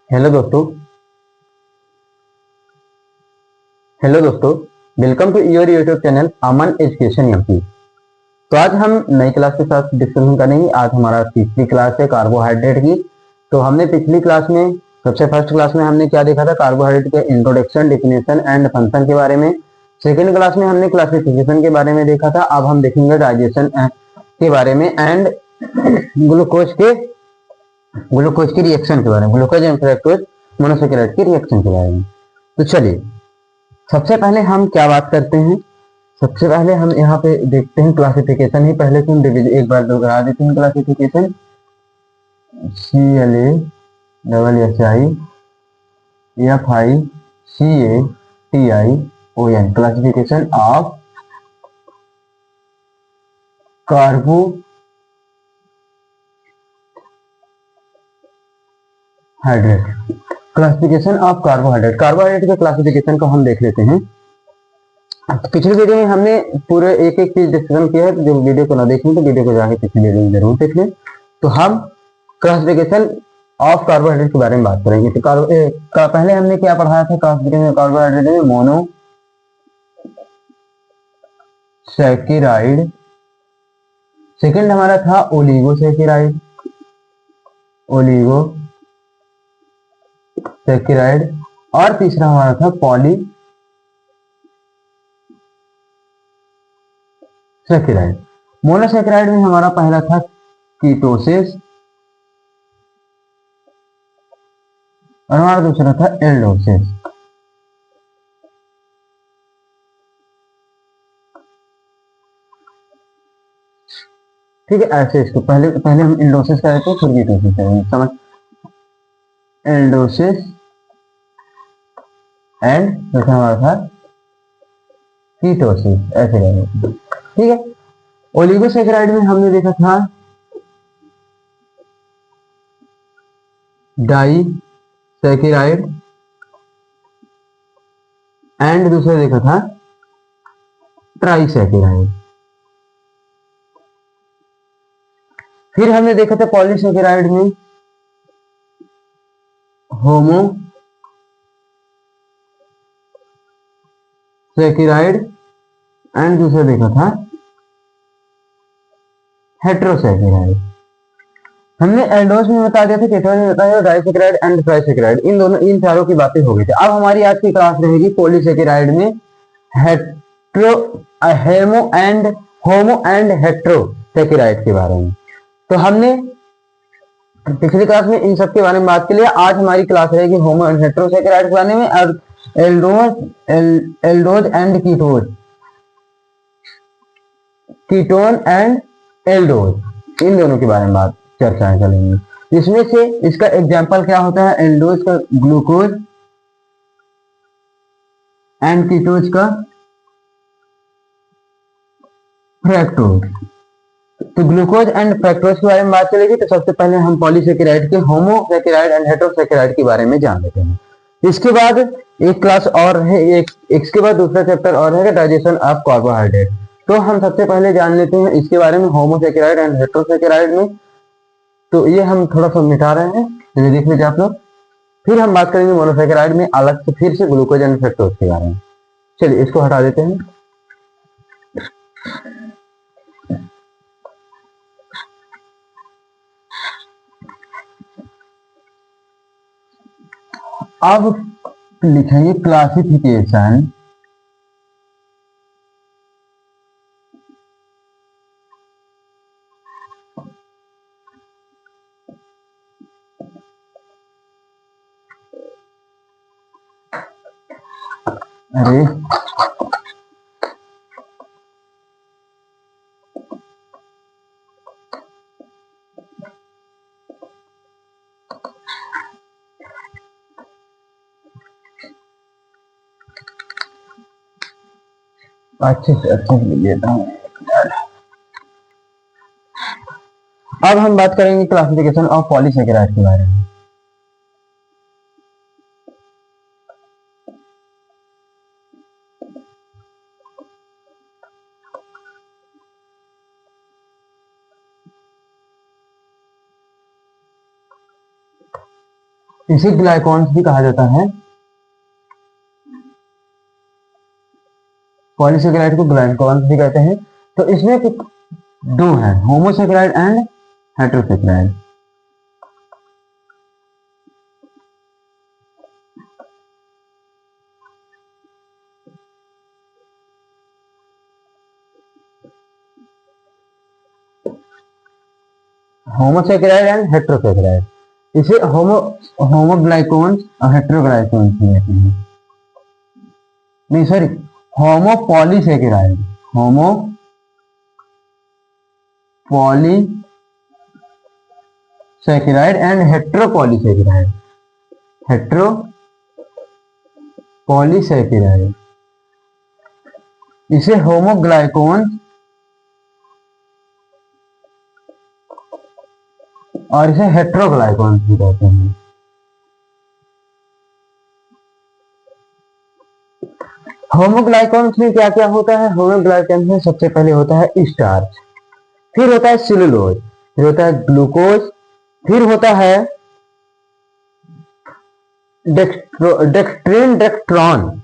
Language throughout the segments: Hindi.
हेलो दोस्तों। हेलो दोस्तों, welcome to your YouTube channel Aman education MP. तो आज हम नई क्लास के साथ डिस्कशन करेंगे। आज हमारा तीसरी क्लास है कार्बोहाइड्रेट की। तो हमने पिछली क्लास में सबसे फर्स्ट क्लास में हमने क्या देखा था, कार्बोहाइड्रेट के इंट्रोडक्शन, डिफिनेशन एंड फंक्शन के बारे में। सेकेंड क्लास में हमने क्लासिफिकेशन के बारे में देखा था। अब हम देखेंगे डाइजेशन के बारे में एंड ग्लूकोज के ग्लूकोज की रिएक्शन के बारे में, ग्लूकोज एंड फ्रक्टोज मोनोसेकेराइड की रिएक्शन के बारे में। तो चलिए, सबसे पहले हम क्या बात करते हैं। सबसे पहले हम यहाँ पे देखते हैं क्लासिफिकेशन ही पहले से हम डिवीजन एक बार दोहरा देते हैं। Classification CLA classification of carbohydrate. Classification of carbohydrate, carbohydrate के क्लासिफिकेशन को हम देख लेते हैं। पिछली वीडियो में हमने पूरे एक एक चीज डिस्कशन किया है। तो जो वीडियो को ना देखें तो वीडियो को जाके पिछली वीडियो में जरूर देख लें। तो हम क्लासिफिकेशन ऑफ कार्बोहाइड्रेट के बारे में बात करेंगे। तो पहले हमने क्या पढ़ाया था क्लासिफिकेशन ऑफ कार्बोहाइड्रेट में, मोनो सैकेराइड। सेकंड हमारा था ओलिगो सैकेराइड, ओलिगो सैकेराइड। और तीसरा हमारा था पॉली सैकेराइड। मोनोसैकेराइड में हमारा पहला था कीटोसिस और हमारा दूसरा था एल्डोसिस। ठीक है, ऐसे इसको पहले पहले हम एल्डोसिस करेंगे फिर कीटोसिस करेंगे। समझ, एल्डोसिस एंड दूसरा हमारा था कीटोसिस, ऐसे करेंगे। ठीक है, ओलिगोसैकेराइड में हमने देखा था डाई सैकेराइड एंड दूसरा देखा था ट्राइसैकेराइड। फिर हमने देखा था पॉलीसैकेराइड में होमो सैकेराइड एंड दूसरा देखा था हेट्रोसैकेराइड। हमने एल्डोस में बता दिया था, केटोन में बताया डाइसैकेराइड एंड ट्राइसैकेराइड। इन चारों की बातें हो गई थी। अब हमारी आज की क्लास रहेगी पॉलीसैकेराइड में हेट्रो होमो एंड हेट्रोसैकेराइड के बारे में। तो हमने पिछली क्लास में इन सब के बारे में बात के लिए आज हमारी क्लास रहेगी होमो एंड हेट्रोसैकेराइड के बारे में और aldose and ketone and aldose, इन दोनों के बारे में बात चर्चाएं चलेंगी। इसमें से इसका एग्जांपल क्या होता है, एल्डोज का ग्लूकोज एंड कीटोज का फ्रैक्टोज। तो ग्लूकोज एंड फ्रैक्टोज के बारे में बात चलेगी। तो सबसे पहले हम पॉलीसैकेराइड के होमोसैकेराइड एंड हेट्रोसैकेराइड के बारे में जान लेते हैं। इसके बाद एक क्लास और है, एक इसके बाद दूसरा चैप्टर और है डाइजेशन ऑफ कार्बोहाइड्रेट। तो हम सबसे पहले जान लेते हैं इसके बारे में होमोसैकेराइड एंड हेट्रोसैकेराइड में। तो ये हम थोड़ा सा मिटा रहे हैं, तो ये देख लीजिए आप लोग। फिर हम बात करेंगे मोनोसैकेराइड में अलग से फिर से ग्लूकोज एंड फ्रक्टोज के बारे में। चलिए इसको हटा देते हैं। अब लिखेंगे क्लासिफिकेशन अरे अच्छे से लिख लेता हूँ। अब हम बात करेंगे क्लासिफिकेशन ऑफ पॉलीसैकेराइड के बारे में। इसे ग्लाइकॉन्स भी कहा जाता है, पॉलीसेकेराइड को ग्लाइकॉन्स भी कहते हैं। तो इसमें कुछ दो है, होमोसेकेराइड एंड हेटेरोसेकेराइड। होमोसेकेराइड एंड हेटेरोसेकेराइड, इसे होमोग्लाइकॉन्स और हेटेरोग्लाइकॉन्स कहते हैं। नहीं सॉरी, होमोपॉलीसेकेराइड, होमोपॉलीसेकेराइड एंड हेटेरोपॉलीसेकेराइड, हेटेरोपॉलीसेकेराइड, इसे होमोग्लाइकॉन्स और इसे हेटेरोग्लाइकॉन्स भी कहते हैं। होमोग्लाइकॉन्स में क्या क्या होता है? होमोग्लाइकॉन्स में सबसे पहले होता है स्टार्च, फिर होता है सेलुलोज, फिर होता है ग्लूकोज, फिर होता है dextrin, dextran,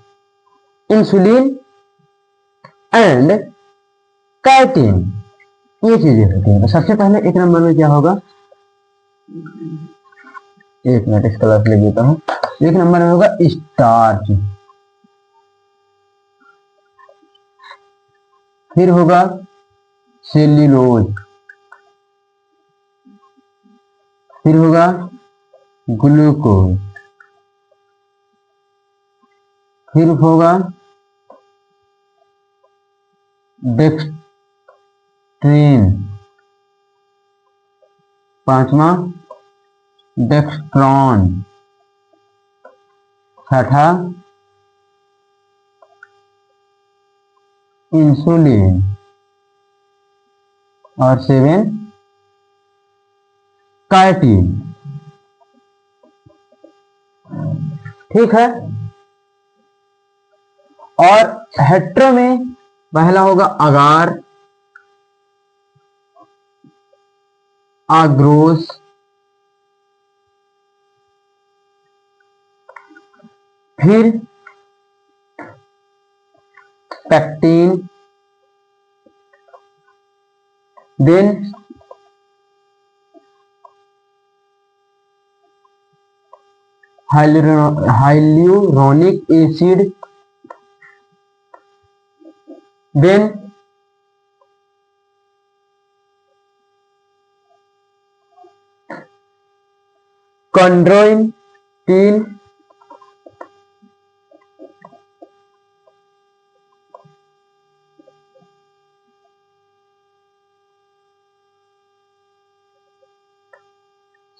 insulin and chitin, ये चीजें होती हैं। तो सबसे पहले एक नंबर में क्या होगा, एक मिनट इस क्लास ले लेता हूं। एक नंबर में होगा स्टार्च, फिर होगा सेल्यूलोज, फिर होगा ग्लूकोज, फिर होगा डेक्स्ट्रिन, पांचवा डेक्स्ट्रॉन, छठा इंसुलिन और 7 काइटिन। ठीक है। और हेट्रो में पहला होगा अगार, आग्रोस, फिर pectin, then hyaluronic acid, then chondroitin,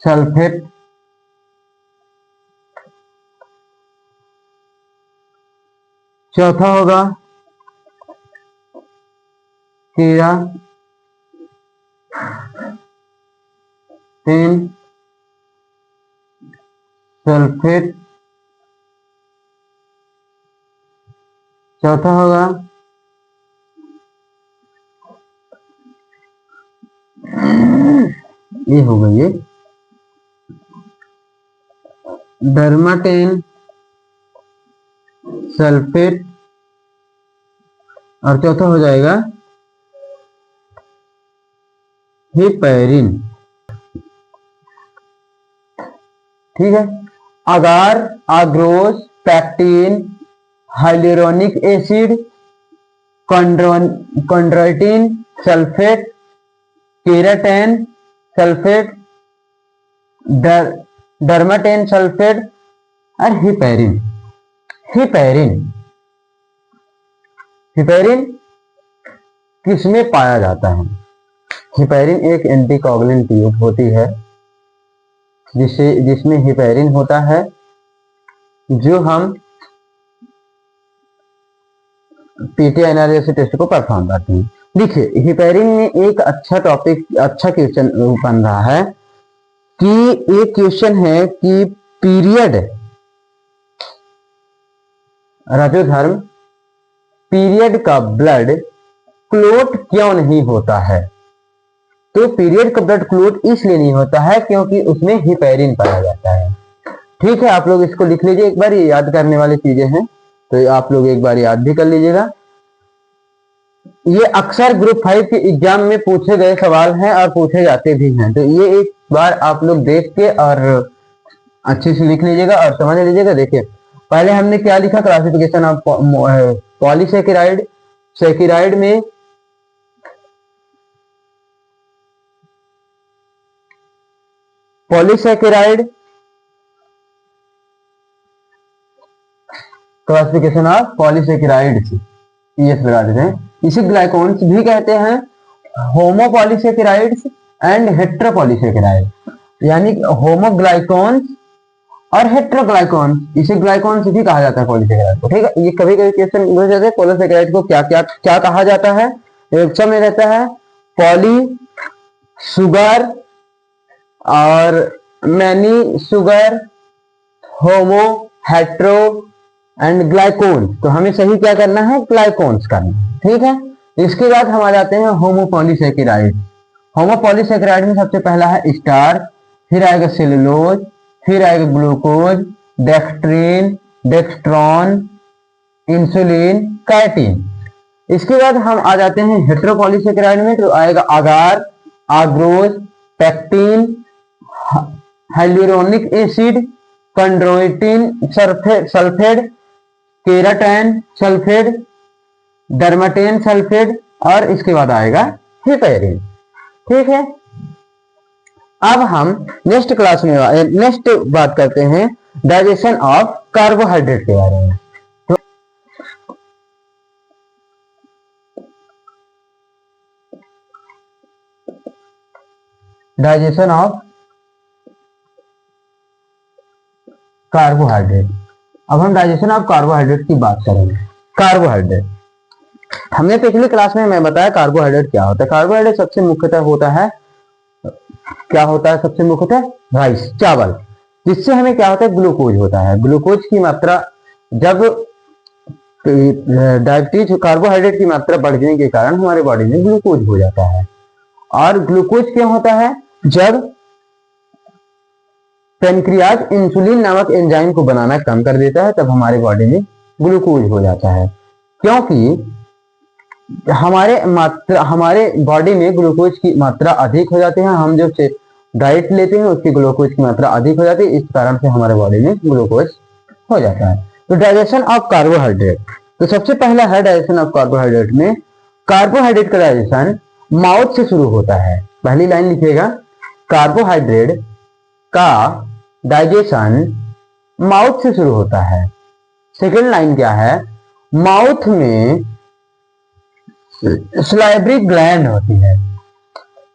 sulphate, चौथा होगा केरा, 10 सल्फेट, चौथा होगा ये होगा ये डर्माटेन सल्फेट, और चौथा हो जाएगा हिपैरिन। ठीक है। Agar, agarose, pectin, hyaluronic acid, chondroitin sulphate, keratan sulphate, dermatan sulphate और हिपैरिन। हिपैरिन हिपैरिन किसमें पाया जाता है? हिपैरिन एक एंटीकोगुलेंट ट्यूब होती है जिसमें हिपैरिन होता है, जो हम पीटी एनालिसिस टेस्ट को परफॉर्म करते हैं। देखिए हिपैरिन में एक अच्छा टॉपिक, अच्छा क्वेश्चन बन रहा है कि एक क्वेश्चन है कि पीरियड रजोधर्म पीरियड का ब्लड क्लोट क्यों नहीं होता है? तो पीरियड का ब्लड क्लोट इसलिए नहीं होता है क्योंकि उसमें हिपैरिन पाया जाता है। ठीक है, आप लोग इसको लिख लीजिए एक बार, ये याद करने वाली चीजें हैं, तो आप लोग एक बार याद भी कर लीजिएगा। ये अक्सर ग्रुप 5 के एग्जाम में पूछे गए सवाल हैं और पूछे जाते भी हैं, तो ये एक बार आप लोग देख के और अच्छे से लिख लीजिएगा और समझ लीजिएगा। देखिए पहले हमने क्या लिखा, क्लासिफिकेशन ऑफ पॉलीसेकेराइड। सेकेराइड में polysaccharide, classification of polysaccharide PS लगा देते हैं। इसे ग्लाइकोन्स भी कहते हैं, होमोपॉलीसेकेराइड्स एंड हेट्रोपॉलीसेकेराइड, यानी होमोग्लाइकोन्स और हेट्रोग्लाइकोन्स, इसे ग्लाइकोन्स भी कहा जाता है पॉलीसेकेराइड को। ठीक है, ये कभी कभी क्वेश्चन पूछ जाते हैं पॉलीसेकेराइड को क्या क्या क्या कहा जाता है। ऑप्शन में रहता है पॉली शुगर और many sugar, homo, hetero and glycans. तो हमें सही क्या करना है, ग्लाइकोन्स करना है। ठीक है, इसके बाद हम आ जाते हैं होमोपॉलीसेकेराइड। होमोपॉलीसेकेराइड में सबसे पहला है स्टार्च, फिर आएगा सेलुलोज, फिर आएगा ग्लूकोज, डेक्सट्रीन, डेक्सट्रॉन, इंसुलिन, काइटिन। इसके बाद हम आ जाते हैं हेट्रोपॉलीसेकेराइड में, तो आएगा agar, agarose, pectin, hyaluronic acid, chondroitin sulphate, keratan sulphate, dermatan sulphate और इसके बाद आएगा हेपेरिन। ठीक है, अब हम नेक्स्ट क्लास में नेक्स्ट बात करते हैं डाइजेशन ऑफ कार्बोहाइड्रेट के बारे में। तो डाइजेशन ऑफ कार्बोहाइड्रेट, अब हम डाइजेशन ऑफ कार्बोहाइड्रेट की बात करेंगे। कार्बोहाइड्रेट, हमने पिछली क्लास में मैं बताया कार्बोहाइड्रेट क्या होता है। कार्बोहाइड्रेट सबसे मुख्यतः होता है, क्या होता है सबसे मुख्यतः, राइस, चावल, जिससे हमें क्या होता है, ग्लूकोज होता है। ग्लूकोज की मात्रा जब डायबिटीज कार्बोहाइड्रेट की मात्रा बढ़ने के कारण हमारे बॉडी में ग्लूकोज हो जाता है। और ग्लूकोज क्यों होता है, जब पेनक्रियाज इंसुलिन नामक एंजाइम को बनाना कम कर देता है तब हमारे बॉडी में ग्लूकोज हो जाता है। क्योंकि हमारे बॉडी में ग्लूकोज की मात्रा अधिक हो जाती है, हम जो डाइट लेते हैं उसकी ग्लूकोज की मात्रा अधिक हो जाती है, इस कारण से हमारे बॉडी में ग्लूकोज हो जाता है। तो डाइजेशन ऑफ कार्बोहाइड्रेट, तो सबसे पहला है डाइजेशन ऑफ कार्बोहाइड्रेट में, कार्बोहाइड्रेट का डाइजेशन माउथ से शुरू होता है। पहली लाइन लिखिएगा, कार्बोहाइड्रेट का डाइजेशन माउथ से शुरू होता है। सेकेंड लाइन क्या है, माउथ में सलाइवरी ग्लैंड होती है।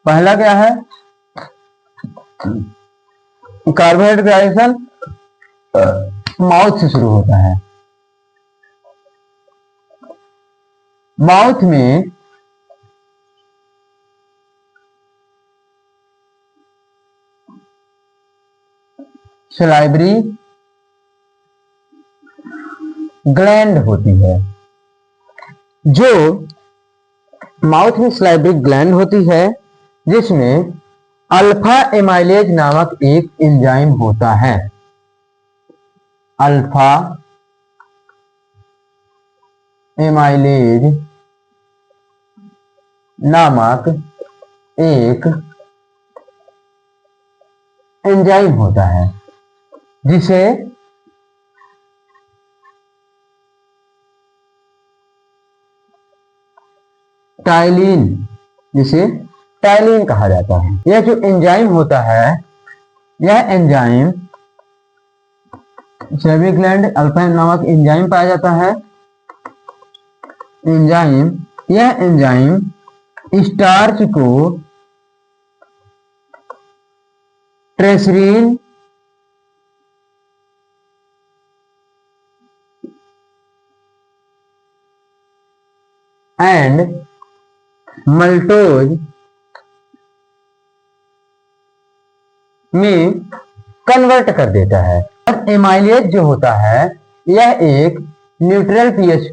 पहला क्या है, कार्बोहाइड्रेट डाइजेशन माउथ से शुरू होता है। माउथ में सलाइवरी ग्लैंड होती है। जो माउथ में सलाइवरी ग्लैंड होती है जिसमें अल्फा एमाइलेज नामक एक एंजाइम होता है। अल्फा एमाइलेज नामक एक एंजाइम होता है जिसे टाइलिन, जिसे टाइलिन कहा जाता है। यह जो एंजाइम होता है, यह एंजाइम सलाइवरी ग्लैंड अल्फा नामक एंजाइम पाया जाता है। यह एंजाइम स्टार्च को ट्रेसरीन एंड मल्टोज में कन्वर्ट कर देता है। और एमाइलेज जो होता है यह एक न्यूट्रल पीएच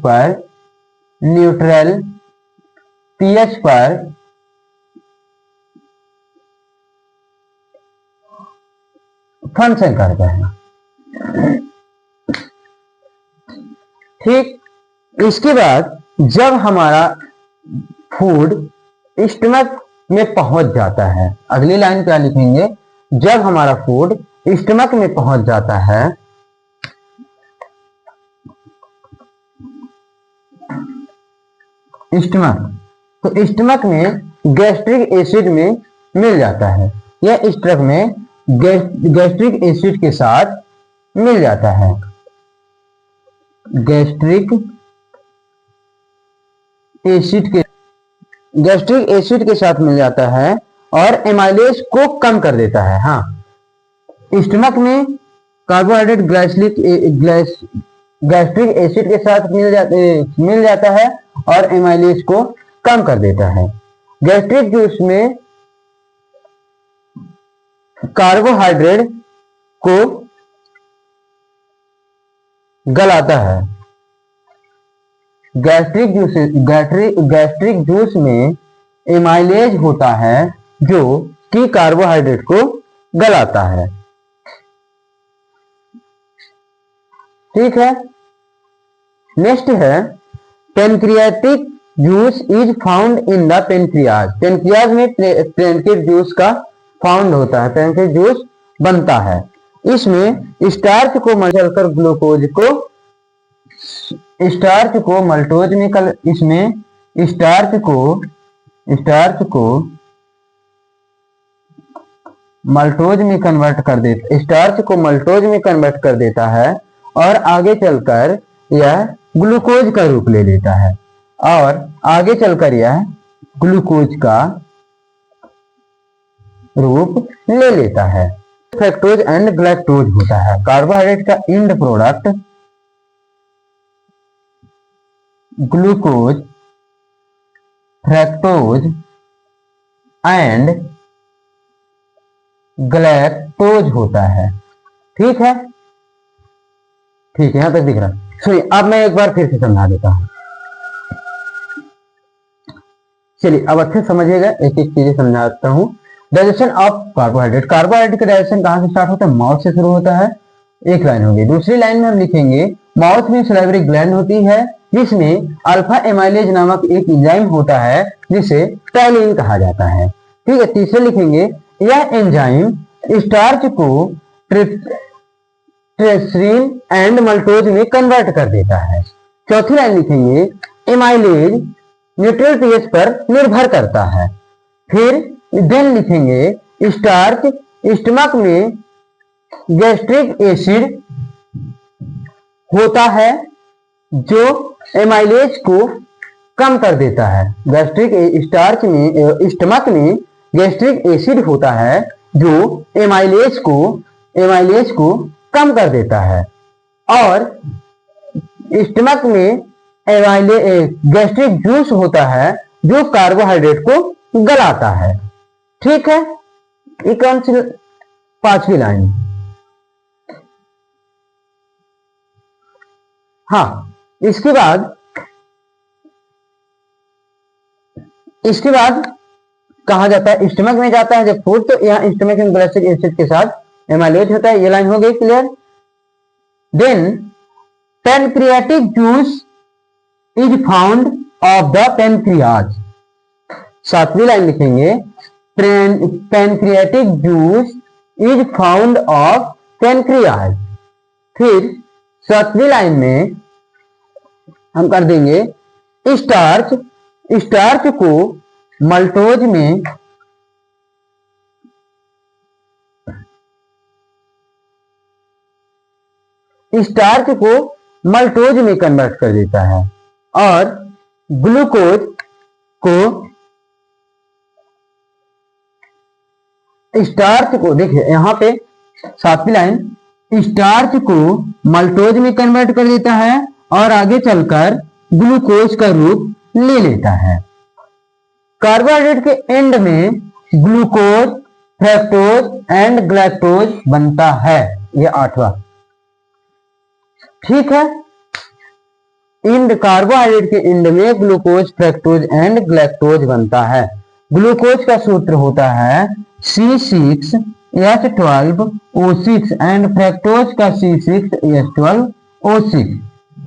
पर फंक्शन करता है। ठीक, इसके बाद जब हमारा फूड स्टमक में पहुंच जाता है, अगली लाइन क्या लिखेंगे, जब हमारा फूड स्टमक में पहुंच जाता है स्टमक, तो स्टमक में गैस्ट्रिक एसिड में मिल जाता है, या स्टमक में गैस्ट्रिक एसिड के साथ मिल जाता है, गैस्ट्रिक एसिड के साथ मिल जाता है और एमाइलेज को कम कर देता है। हाँ, स्टमक में कार्बोहाइड्रेट गैस्ट्रिक एसिड के साथ मिल जाता है और एमाइलेज को कम कर देता है। गैस्ट्रिक जूस में कार्बोहाइड्रेट को गलाता है। गैस्ट्रिक जूस में एमाइलेज होता है जो कि कार्बोहाइड्रेट को गलाता है। ठीक है, नेक्स्ट है pancreatic juice is found in the pancreas. Pancreas में पेनक्रियाटिक जूस का फाउंड होता है, पेनक्रियाटिक जूस बनता है। इसमें स्टार्च को मचलकर ग्लूकोज को मल्टोज में इसमें स्टार्च को मल्टोज में कन्वर्ट कर देता है और आगे चलकर यह ग्लूकोज का रूप ले लेता है, और आगे चलकर यह ग्लूकोज का रूप ले लेता है। फ्रक्टोज एंड ग्लैक्टोज होता है। कार्बोहाइड्रेट का and product glucose, fructose and galactose होता है। ठीक है, ठीक है, यहां तक दिख रहा है। सुनिए, अब मैं एक बार फिर से समझा देता हूं। चलिए, अब अच्छे समझिएगा, एक एक चीजें समझाता हूं। Digestion of carbohydrate. कार्बोहाइड्रेट का डाइजेशन कहां से स्टार्ट होता है? माउथ से शुरू होता है। एक लाइन होगी। दूसरी लाइन में हम लिखेंगे माउथ में सलाइवरी ग्लैंड होती है जिसमें अल्फा एमाइलेज नामक एक एंजाइम होता है जिसे टैलिन कहा जाता है। ठीक है, तीसरे लिखेंगे यह एंजाइम स्टार्च को ट्रेसरीन एंड मल्टोज में कन्वर्ट कर देता है। चौथी लाइन लिखेंगे एमाइलेज न्यूट्रल पीएच पर निर्भर करता है। फिर देन लिखेंगे स्टार्च स्टमक में गैस्ट्रिक एसिड होता है जो एमाइलेज को कम कर देता है। स्टार्च में स्टमक में गैस्ट्रिक एसिड होता है जो एमाइलेज को कम कर देता है, और स्टमक में गैस्ट्रिक जूस होता है जो कार्बोहाइड्रेट को गलाता है। ठीक है, ये कौन सी पांचवी लाइन? हाँ, इसके बाद कहा जाता है स्टमक में जाता है जब फूड, तो यहाँ स्टमक में गैस्ट्रिक एसिड के साथ एमाइलेज होता है। ये लाइन हो गई clear. Then pancreatic juice is found of the pancreas. सातवीं लाइन लिखेंगे pancreatic juice is found of pancreas. फिर सातवीं लाइन में हम कर देंगे स्टार्च को मल्टोज में कन्वर्ट कर देता है, और ग्लूकोज को स्टार्च को, देखिए यहां पे सातवीं लाइन, स्टार्च को मल्टोज में कन्वर्ट कर देता है और आगे चलकर ग्लूकोज का रूप ले लेता है। कार्बोहाइड्रेट के एंड में ग्लूकोज, फ्रक्टोज एंड ग्लैक्टोज बनता है। यह आठवां। ठीक है, कार्बोहाइड्रेट के एंड में ग्लूकोज, फ्रक्टोज एंड ग्लैक्टोज बनता है। ग्लूकोज का सूत्र होता है C6 H12O6 एंड फ्रैक्टोज का C6H12O6।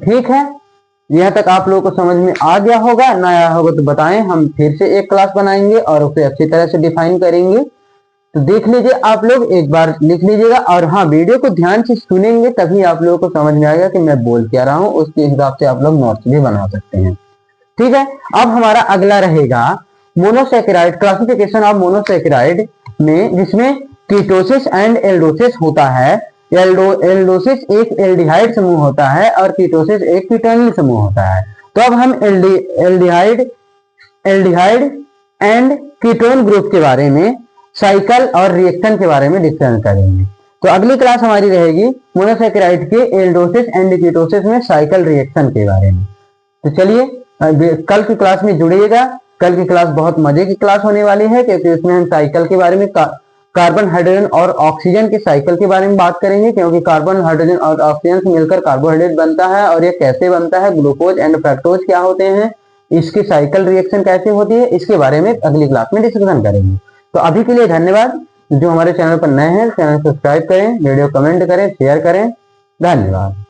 ठीक है, यहाँ तक आप लोगों को समझ में आ गया होगा, ना आया होगा तो बताएं, हम फिर से एक क्लास बनाएंगे और उसे अच्छी तरह से डिफाइन करेंगे। तो देख लीजिए, आप लोग एक बार लिख लीजिएगा, और हाँ, वीडियो को ध्यान से सुनेंगे तभी आप लोगों को समझ में आएगा कि मैं बोल क्या रहा हूँ। उसके हिसाब से आप लोग नोट्स भी बना सकते हैं। ठीक है, अब हमारा अगला रहेगा मोनोसैकेराइड, क्लासिफिकेशन ऑफ मोनोसैकेराइड में, जिसमें कीटोसिस एंड एल्डोसिस होता है। एल्डोसिस एक एल्डिहाइड समूह होता है और कीटोसिस एक कीटोनिल समूह होता है। तो अब हम एल्डिहाइड एंड कीटोन ग्रुप के बारे में, साइकिल और रिएक्शन के बारे में डिस्कस करेंगे। तो अगली क्लास हमारी रहेगी मोनोसैकेराइड के एल्डोसिस एंड कीटोसिस में साइकिल रिएक्शन के बारे में। तो चलिए कल की क्लास में जुड़िएगा। कल की क्लास बहुत मजे की क्लास होने वाली है, क्योंकि इसमें हम साइकिल के बारे में, कार्बन, हाइड्रोजन और ऑक्सीजन के साइकिल के बारे में बात करेंगे, क्योंकि कार्बन, हाइड्रोजन और ऑक्सीजन से मिलकर कार्बोहाइड्रेट बनता है, और ये कैसे बनता है, ग्लूकोज एंड फ्रक्टोज क्या होते हैं, इसकी साइकिल रिएक्शन कैसे होती है, इसके बारे में अगली क्लास में डिस्कशन करेंगे। तो अभी के लिए धन्यवाद। जो हमारे चैनल पर नए हैं, चैनल सब्सक्राइब करें, वीडियो कमेंट करें, शेयर करें। धन्यवाद।